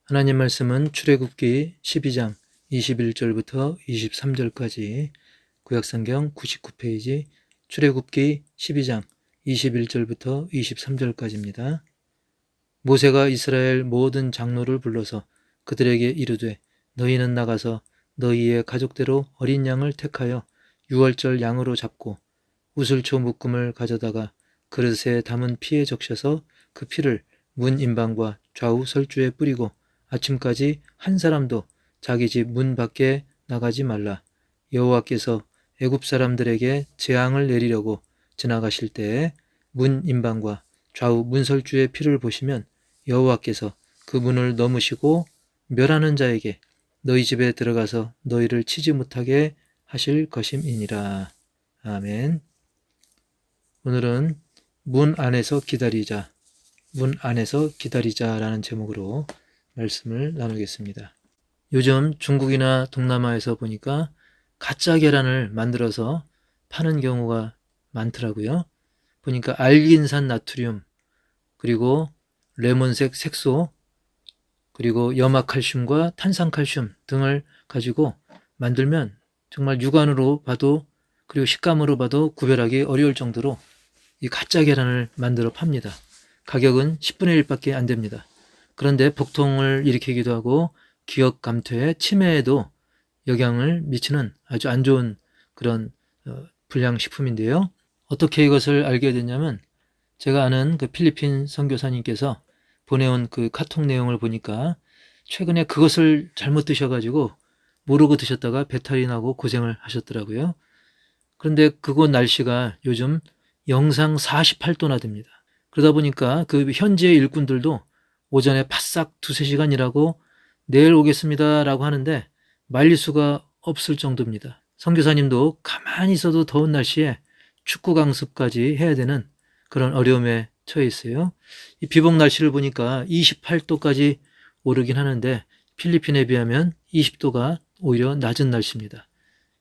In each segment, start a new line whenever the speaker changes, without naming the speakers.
하나님 말씀은 출애굽기 12장 21절부터 23절까지 구약성경 99페이지 출애굽기 12장 21절부터 23절까지입니다. 모세가 이스라엘 모든 장로를 불러서 그들에게 이르되 너희는 나가서 너희의 가족대로 어린 양을 택하여 유월절 양으로 잡고 우슬초 묶음을 가져다가 그릇에 담은 피에 적셔서 그 피를 문 인방과 좌우 설주에 뿌리고 아침까지 한 사람도 자기 집 문 밖에 나가지 말라. 여호와께서 애굽 사람들에게 재앙을 내리려고 지나가실 때에 문 인방과 좌우 문설주의 피를 보시면 여호와께서 그 문을 넘으시고 멸하는 자에게 너희 집에 들어가서 너희를 치지 못하게 하실 것임이니라. 아멘. 오늘은 문 안에서 기다리자, 문 안에서 기다리자라는 제목으로 말씀을 나누겠습니다. 요즘 중국이나 동남아에서 보니까 가짜 계란을 만들어서 파는 경우가 많더라고요. 보니까 알긴산 나트륨, 그리고 레몬색 색소, 그리고 염화칼슘과 탄산칼슘 등을 가지고 만들면 정말 육안으로 봐도 그리고 식감으로 봐도 구별하기 어려울 정도로 이 가짜 계란을 만들어 팝니다. 가격은 10분의 1밖에 안 됩니다. 그런데 복통을 일으키기도 하고 기억 감퇴, 치매에도 영향을 미치는 아주 안 좋은 그런 불량식품인데요. 어떻게 이것을 알게 됐냐면 제가 아는 그 필리핀 선교사님께서 보내온 그 카톡 내용을 보니까 최근에 그것을 잘못 드셔가지고 모르고 드셨다가 배탈이 나고 고생을 하셨더라고요. 그런데 그곳 날씨가 요즘 영상 48도나 됩니다. 그러다 보니까 그 현지의 일꾼들도 오전에 바싹 2-3시간 일하고 내일 오겠습니다 라고 하는데 말릴 수가 없을 정도입니다. 선교사님도 가만히 있어도 더운 날씨에 축구 강습까지 해야 되는 그런 어려움에 처해 있어요. 이 비복 날씨를 보니까 28도까지 오르긴 하는데 필리핀에 비하면 20도가 오히려 낮은 날씨입니다.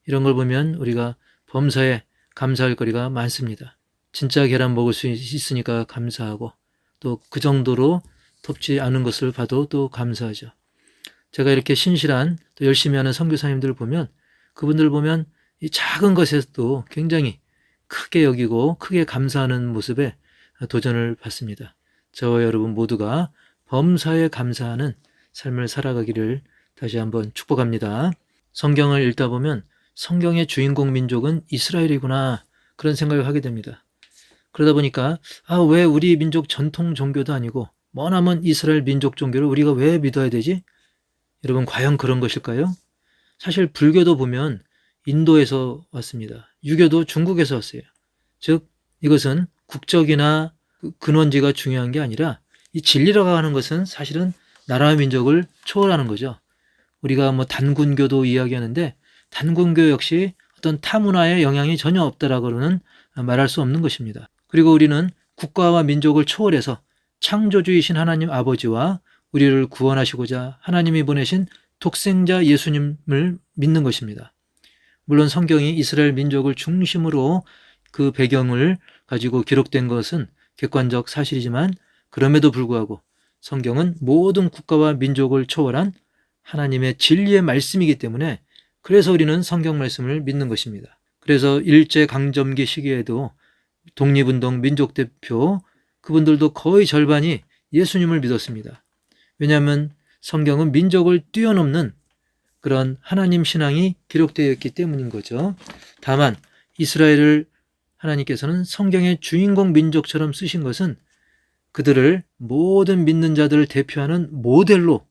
이런 걸 보면 우리가 범사에 감사할 거리가 많습니다. 진짜 계란 먹을 수 있으니까 감사하고 또 그 정도로 덥지 않은 것을 봐도 또 감사하죠. 제가 이렇게 신실한 또 열심히 하는 선교사님들 보면 그분들 보면 이 작은 것에서도 굉장히 크게 여기고 크게 감사하는 모습에 도전을 받습니다. 저와 여러분 모두가 범사에 감사하는 삶을 살아가기를 다시 한번 축복합니다. 성경을 읽다 보면 성경의 주인공 민족은 이스라엘이구나 그런 생각을 하게 됩니다. 그러다 보니까 왜 우리 민족 전통 종교도 아니고 머나먼 이스라엘 민족 종교를 우리가 왜 믿어야 되지? 여러분 과연 그런 것일까요? 사실 불교도 보면 인도에서 왔습니다. 유교도 중국에서 왔어요. 즉 이것은 국적이나 근원지가 중요한 게 아니라 이 진리라고 하는 것은 사실은 나라와 민족을 초월하는 거죠. 우리가 뭐 단군교도 이야기하는데 단군교 역시 어떤 타문화의 영향이 전혀 없다라고는 말할 수 없는 것입니다. 그리고 우리는 국가와 민족을 초월해서 창조주이신 하나님 아버지와 우리를 구원하시고자 하나님이 보내신 독생자 예수님을 믿는 것입니다. 물론 성경이 이스라엘 민족을 중심으로 그 배경을 가지고 기록된 것은 객관적 사실이지만 그럼에도 불구하고 성경은 모든 국가와 민족을 초월한 하나님의 진리의 말씀이기 때문에 그래서 우리는 성경 말씀을 믿는 것입니다. 그래서 일제강점기 시기에도 독립운동 민족대표 그분들도 거의 절반이 예수님을 믿었습니다. 왜냐하면 성경은 민족을 뛰어넘는 그런 하나님 신앙이 기록되어 있기 때문인 거죠. 다만 이스라엘을 하나님께서는 성경의 주인공 민족처럼 쓰신 것은 그들을 모든 믿는 자들을 대표하는 모델로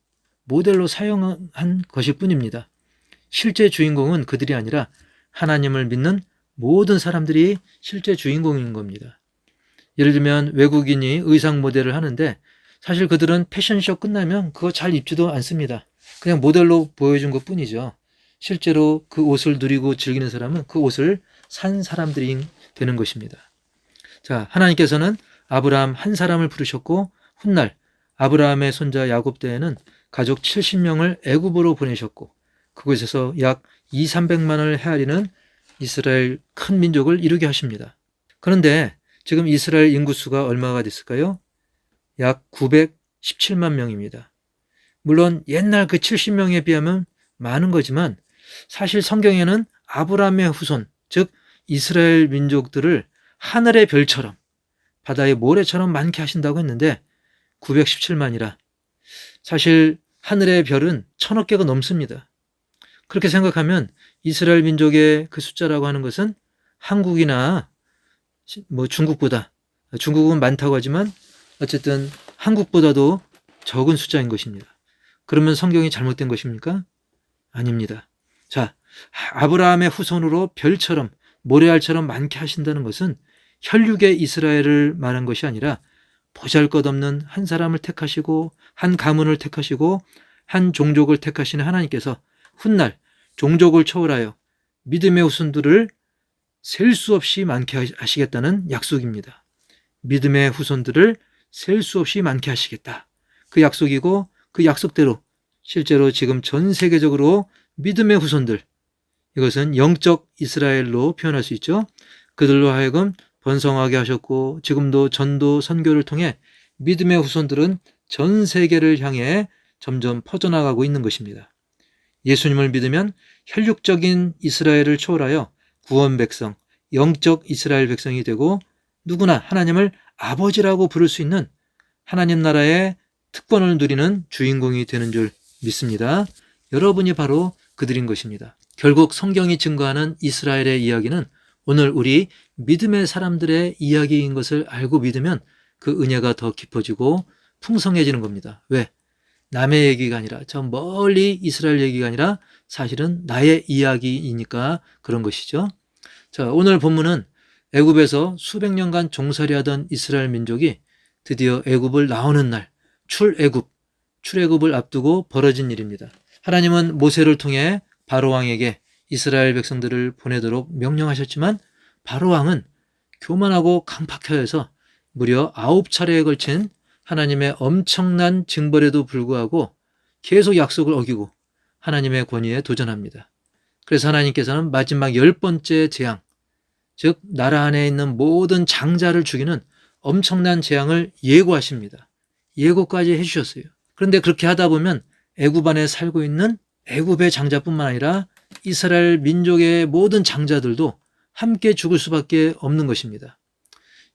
사용한 것일 뿐입니다. 실제 주인공은 그들이 아니라 하나님을 믿는 모든 사람들이 실제 주인공인 겁니다. 예를 들면 외국인이 의상 모델을 하는데 사실 그들은 패션쇼 끝나면 그거 잘 입지도 않습니다. 그냥 모델로 보여준 것 뿐이죠. 실제로 그 옷을 누리고 즐기는 사람은 그 옷을 산 사람들이 되는 것입니다. 자, 하나님께서는 아브라함 한 사람을 부르셨고 훗날 아브라함의 손자 야곱 때에는 가족 70명을 애굽으로 보내셨고 그곳에서 약 200~300만을 헤아리는 이스라엘 큰 민족을 이루게 하십니다. 그런데 지금 이스라엘 인구수가 얼마가 됐을까요? 약 917만 명입니다. 물론 옛날 그 70명에 비하면 많은 거지만 사실 성경에는 아브라함의 후손, 즉 이스라엘 민족들을 하늘의 별처럼 바다의 모래처럼 많게 하신다고 했는데 917만이라 사실 하늘의 별은 1000억 개가 넘습니다. 그렇게 생각하면 이스라엘 민족의 그 숫자라고 하는 것은 한국이나 중국보다, 중국은 많다고 하지만 어쨌든 한국보다도 적은 숫자인 것입니다. 그러면 성경이 잘못된 것입니까? 아닙니다. 자, 아브라함의 후손으로 별처럼 모래알처럼 많게 하신다는 것은 혈육의 이스라엘을 말한 것이 아니라 보잘것없는 한 사람을 택하시고 한 가문을 택하시고 한 종족을 택하시는 하나님께서 훗날 종족을 초월하여 믿음의 후손들을 셀 수 없이 많게 하시겠다는 약속입니다. 믿음의 후손들을 셀 수 없이 많게 하시겠다. 그 약속이고 그 약속대로 실제로 지금 전 세계적으로 믿음의 후손들, 이것은 영적 이스라엘로 표현할 수 있죠. 그들로 하여금 번성하게 하셨고 지금도 전도 선교를 통해 믿음의 후손들은 전 세계를 향해 점점 퍼져나가고 있는 것입니다. 예수님을 믿으면 혈육적인 이스라엘을 초월하여 구원 백성, 영적 이스라엘 백성이 되고 누구나 하나님을 아버지라고 부를 수 있는 하나님 나라의 특권을 누리는 주인공이 되는 줄 믿습니다. 여러분이 바로 그들인 것입니다. 결국 성경이 증거하는 이스라엘의 이야기는 오늘 우리 믿음의 사람들의 이야기인 것을 알고 믿으면 그 은혜가 더 깊어지고 풍성해지는 겁니다. 왜? 남의 얘기가 아니라 저 멀리 이스라엘 얘기가 아니라 사실은 나의 이야기이니까 그런 것이죠. 자, 오늘 본문은 애굽에서 수백 년간 종살이하던 이스라엘 민족이 드디어 애굽을 나오는 날 출애굽을 앞두고 벌어진 일입니다. 하나님은 모세를 통해 바로왕에게 이스라엘 백성들을 보내도록 명령하셨지만 바로왕은 교만하고 강팍해서 무려 9차례에 걸친 하나님의 엄청난 징벌에도 불구하고 계속 약속을 어기고 하나님의 권위에 도전합니다. 그래서 하나님께서는 마지막 10번째 재앙, 즉 나라 안에 있는 모든 장자를 죽이는 엄청난 재앙을 예고하십니다. 예고까지 해주셨어요. 그런데 그렇게 하다 보면 애굽 안에 살고 있는 애굽의 장자뿐만 아니라 이스라엘 민족의 모든 장자들도 함께 죽을 수밖에 없는 것입니다.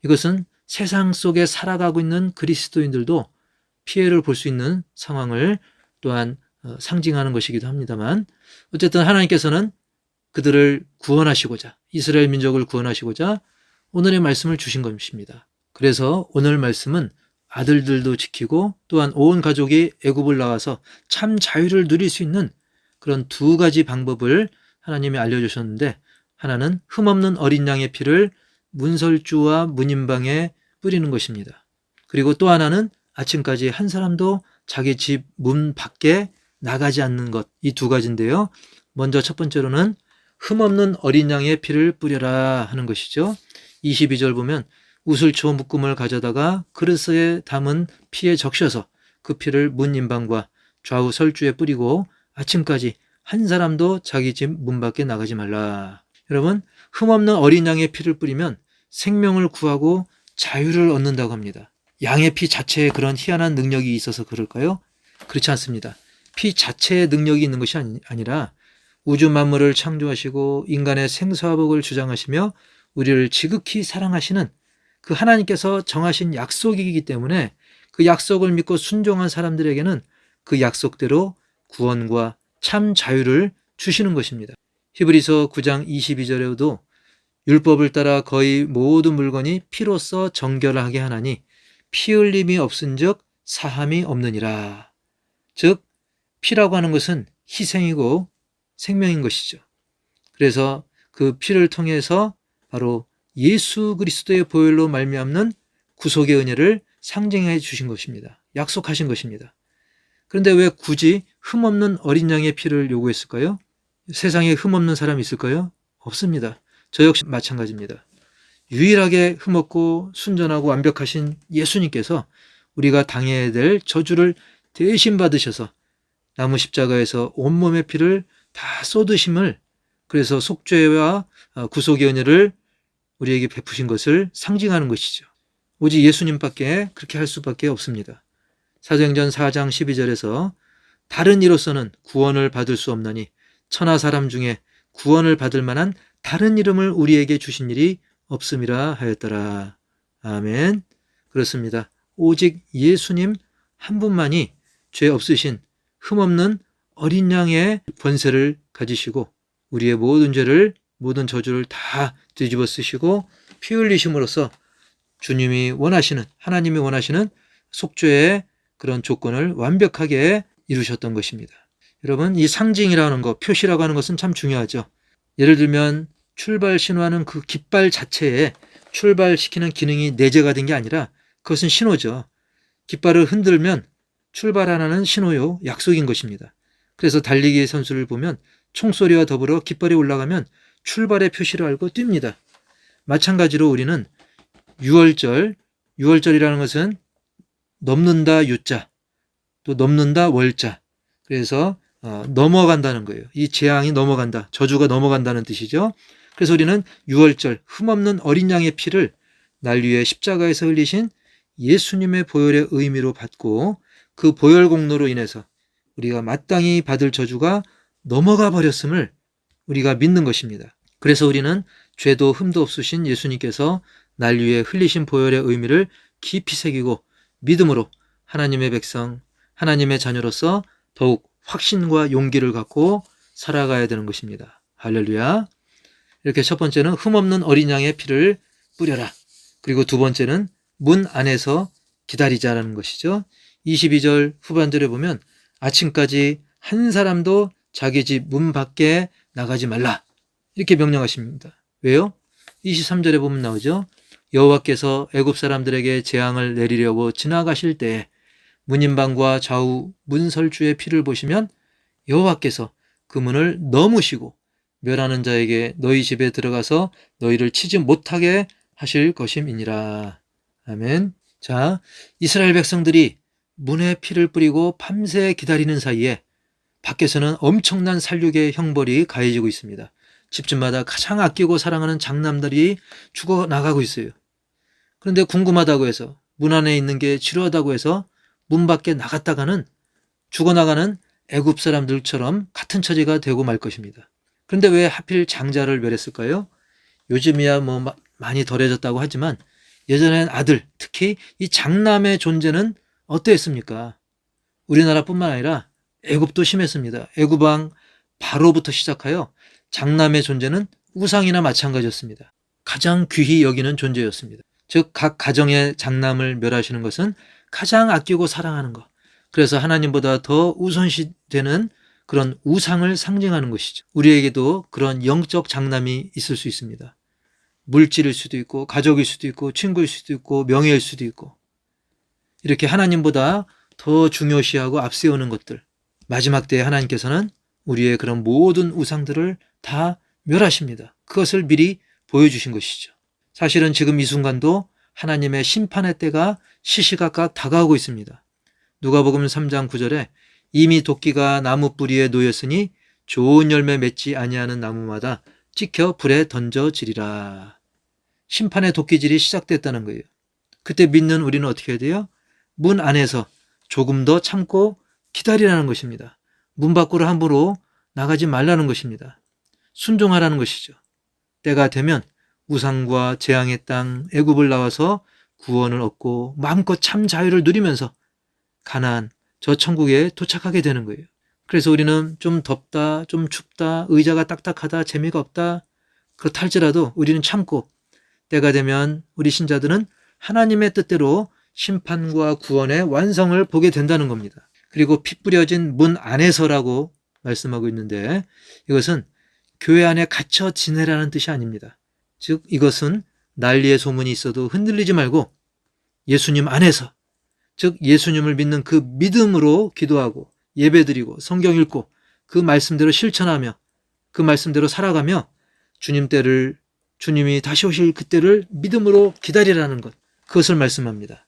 이것은 세상 속에 살아가고 있는 그리스도인들도 피해를 볼 수 있는 상황을 또한 상징하는 것이기도 합니다만 어쨌든 하나님께서는 그들을 구원하시고자 이스라엘 민족을 구원하시고자 오늘의 말씀을 주신 것입니다. 그래서 오늘 말씀은 아들들도 지키고 또한 온 가족이 애굽을 나와서 참 자유를 누릴 수 있는 그런 두 가지 방법을 하나님이 알려주셨는데 하나는 흠없는 어린 양의 피를 문설주와 문인방에 뿌리는 것입니다. 그리고 또 하나는 아침까지 한 사람도 자기 집 문 밖에 나가지 않는 것, 이 두 가지인데요. 먼저 첫 번째로는 흠없는 어린 양의 피를 뿌려라 하는 것이죠. 22절 보면 우슬초 묶음을 가져다가 그릇에 담은 피에 적셔서 그 피를 문 인방과 좌우 설주에 뿌리고 아침까지 한 사람도 자기 집 문 밖에 나가지 말라. 여러분, 흠없는 어린 양의 피를 뿌리면 생명을 구하고 자유를 얻는다고 합니다. 양의 피 자체에 그런 희한한 능력이 있어서 그럴까요? 그렇지 않습니다. 피 자체에 능력이 있는 것이 아니라 우주 만물을 창조하시고 인간의 생사복을 주장하시며 우리를 지극히 사랑하시는 그 하나님께서 정하신 약속이기 때문에 그 약속을 믿고 순종한 사람들에게는 그 약속대로 구원과 참 자유를 주시는 것입니다. 히브리서 9장 22절에도 율법을 따라 거의 모든 물건이 피로써 정결하게 하나니 피 흘림이 없은즉 사함이 없느니라. 즉 피라고 하는 것은 희생이고 생명인 것이죠. 그래서 그 피를 통해서 바로 예수 그리스도의 보혈로 말미암는 구속의 은혜를 상징해 주신 것입니다. 약속하신 것입니다. 그런데 왜 굳이 흠없는 어린 양의 피를 요구했을까요? 세상에 흠없는 사람이 있을까요? 없습니다. 저 역시 마찬가지입니다. 유일하게 흠없고 순전하고 완벽하신 예수님께서 우리가 당해야 될 저주를 대신 받으셔서 나무 십자가에서 온몸의 피를 다 쏟으심을, 그래서 속죄와 구속의 은혜를 우리에게 베푸신 것을 상징하는 것이죠. 오직 예수님밖에 그렇게 할 수밖에 없습니다. 사도행전 4장 12절에서 다른 이로서는 구원을 받을 수 없나니 천하 사람 중에 구원을 받을 만한 다른 이름을 우리에게 주신 일이 없음이라 하였더라. 아멘. 그렇습니다. 오직 예수님 한 분만이 죄 없으신 흠없는 어린 양의 권세를 가지시고 우리의 모든 죄를, 모든 저주를 다 뒤집어 쓰시고 피 흘리심으로써 주님이 원하시는, 하나님이 원하시는 속죄의 그런 조건을 완벽하게 이루셨던 것입니다. 여러분, 이 상징이라는 것, 표시라고 하는 것은 참 중요하죠. 예를 들면 출발 신호하는 그 깃발 자체에 출발시키는 기능이 내재가 된 게 아니라 그것은 신호죠. 깃발을 흔들면 출발하라는 신호요, 약속인 것입니다. 그래서 달리기 선수를 보면 총소리와 더불어 깃발이 올라가면 출발의 표시를 알고 뜁니다. 마찬가지로 우리는 유월절이라는 것은 넘는다 유자, 또 넘는다 월자. 그래서 넘어간다는 거예요. 이 재앙이 넘어간다, 저주가 넘어간다는 뜻이죠. 그래서 우리는 유월절, 흠없는 어린 양의 피를 날 위해 십자가에서 흘리신 예수님의 보혈의 의미로 받고 그 보혈 공로로 인해서 우리가 마땅히 받을 저주가 넘어가 버렸음을 우리가 믿는 것입니다. 그래서 우리는 죄도 흠도 없으신 예수님께서 날 위해 흘리신 보혈의 의미를 깊이 새기고 믿음으로 하나님의 백성, 하나님의 자녀로서 더욱 확신과 용기를 갖고 살아가야 되는 것입니다. 할렐루야. 이렇게 첫 번째는 흠없는 어린 양의 피를 뿌려라. 그리고 두 번째는 문 안에서 기다리자라는 것이죠. 22절 후반절에 보면 아침까지 한 사람도 자기 집 문 밖에 나가지 말라. 이렇게 명령하십니다. 왜요? 23절에 보면 나오죠. 여호와께서 애굽 사람들에게 재앙을 내리려고 지나가실 때 문인방과 좌우 문설주의 피를 보시면 여호와께서 그 문을 넘으시고 멸하는 자에게 너희 집에 들어가서 너희를 치지 못하게 하실 것임이니라. 아멘. 자, 이스라엘 백성들이 문에 피를 뿌리고 밤새 기다리는 사이에 밖에서는 엄청난 살육의 형벌이 가해지고 있습니다. 집집마다 가장 아끼고 사랑하는 장남들이 죽어나가고 있어요. 그런데 궁금하다고 해서 문 안에 있는 게 지루하다고 해서 문 밖에 나갔다가는 죽어나가는 애굽 사람들처럼 같은 처지가 되고 말 것입니다. 그런데 왜 하필 장자를 멸했을까요? 요즘이야 뭐 많이 덜해졌다고 하지만 예전엔 아들, 특히 이 장남의 존재는 어떠했습니까? 우리나라뿐만 아니라 애굽도 심했습니다. 애굽 왕 바로부터 시작하여 장남의 존재는 우상이나 마찬가지였습니다. 가장 귀히 여기는 존재였습니다. 즉 각 가정의 장남을 멸하시는 것은 가장 아끼고 사랑하는 것, 그래서 하나님보다 더 우선시되는 그런 우상을 상징하는 것이죠. 우리에게도 그런 영적 장남이 있을 수 있습니다. 물질일 수도 있고 가족일 수도 있고 친구일 수도 있고 명예일 수도 있고, 이렇게 하나님보다 더 중요시하고 앞세우는 것들, 마지막 때에 하나님께서는 우리의 그런 모든 우상들을 다 멸하십니다. 그것을 미리 보여주신 것이죠. 사실은 지금 이 순간도 하나님의 심판의 때가 시시각각 다가오고 있습니다. 누가복음 3장 9절에 이미 도끼가 나무 뿌리에 놓였으니 좋은 열매 맺지 아니하는 나무마다 찍혀 불에 던져지리라. 심판의 도끼질이 시작됐다는 거예요. 그때 믿는 우리는 어떻게 해야 돼요? 문 안에서 조금 더 참고 기다리라는 것입니다. 문 밖으로 함부로 나가지 말라는 것입니다. 순종하라는 것이죠. 때가 되면 우상과 재앙의 땅 애굽을 나와서 구원을 얻고 마음껏 참 자유를 누리면서 가나안, 저 천국에 도착하게 되는 거예요. 그래서 우리는 좀 덥다, 좀 춥다, 의자가 딱딱하다, 재미가 없다, 그렇다 할지라도 우리는 참고 때가 되면 우리 신자들은 하나님의 뜻대로 심판과 구원의 완성을 보게 된다는 겁니다. 그리고 피 뿌려진 문 안에서라고 말씀하고 있는데 이것은 교회 안에 갇혀 지내라는 뜻이 아닙니다. 즉 이것은 난리의 소문이 있어도 흔들리지 말고 예수님 안에서, 즉 예수님을 믿는 그 믿음으로 기도하고 예배드리고 성경 읽고 그 말씀대로 실천하며 그 말씀대로 살아가며 주님이 다시 오실 그때를 믿음으로 기다리라는 것, 그것을 말씀합니다.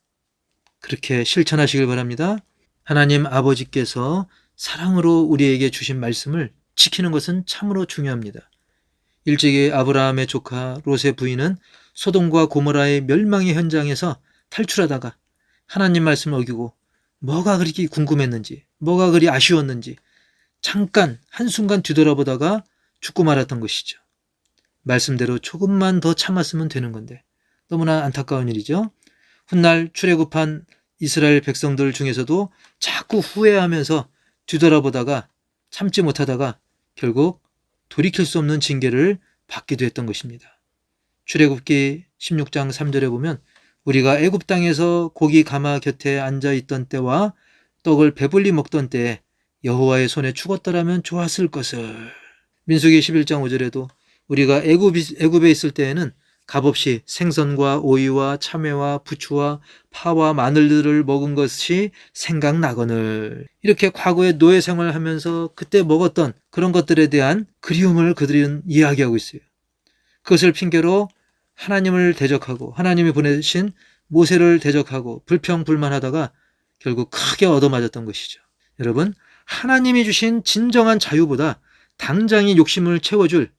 그렇게 실천하시길 바랍니다. 하나님 아버지께서 사랑으로 우리에게 주신 말씀을 지키는 것은 참으로 중요합니다. 일찍이 아브라함의 조카 롯의 부인은 소돔과 고모라의 멸망의 현장에서 탈출하다가 하나님 말씀을 어기고 뭐가 그렇게 궁금했는지, 뭐가 그리 아쉬웠는지 잠깐 한순간 뒤돌아보다가 죽고 말았던 것이죠. 말씀대로 조금만 더 참았으면 되는 건데 너무나 안타까운 일이죠. 훗날 출애굽한 이스라엘 백성들 중에서도 자꾸 후회하면서 뒤돌아보다가 참지 못하다가 결국 돌이킬 수 없는 징계를 받기도 했던 것입니다. 출애굽기 16장 3절에 보면 우리가 애굽 땅에서 고기 가마 곁에 앉아 있던 때와 떡을 배불리 먹던 때에 여호와의 손에 죽었더라면 좋았을 것을. 민수기 11장 5절에도 우리가 애굽에 있을 때에는 값없이 생선과 오이와 참외와 부추와 파와 마늘들을 먹은 것이 생각나거늘. 이렇게 과거에 노예 생활하면서 그때 먹었던 그런 것들에 대한 그리움을 그들은 이야기하고 있어요. 그것을 핑계로 하나님을 대적하고 하나님이 보내신 모세를 대적하고 불평불만하다가 결국 크게 얻어맞았던 것이죠. 여러분, 하나님이 주신 진정한 자유보다 당장의 욕심을 채워줄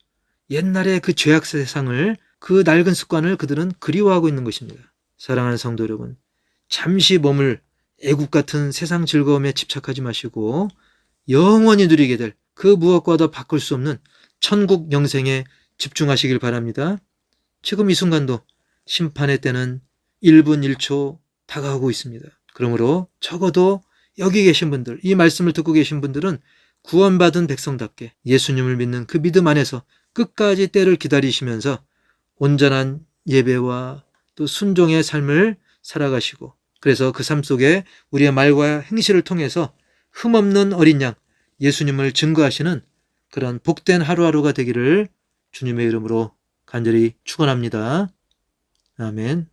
옛날의 그 죄악 세상을, 그 낡은 습관을 그들은 그리워하고 있는 것입니다. 사랑하는 성도 여러분, 잠시 머물 애국 같은 세상 즐거움에 집착하지 마시고 영원히 누리게 될 그 무엇과도 바꿀 수 없는 천국 영생에 집중하시길 바랍니다. 지금 이 순간도 심판의 때는 1분 1초 다가오고 있습니다. 그러므로 적어도 여기 계신 분들, 이 말씀을 듣고 계신 분들은 구원받은 백성답게 예수님을 믿는 그 믿음 안에서 끝까지 때를 기다리시면서 온전한 예배와 또 순종의 삶을 살아가시고, 그래서 그 삶 속에 우리의 말과 행실을 통해서 흠없는 어린 양 예수님을 증거하시는 그런 복된 하루하루가 되기를 주님의 이름으로 간절히 축원합니다. 아멘.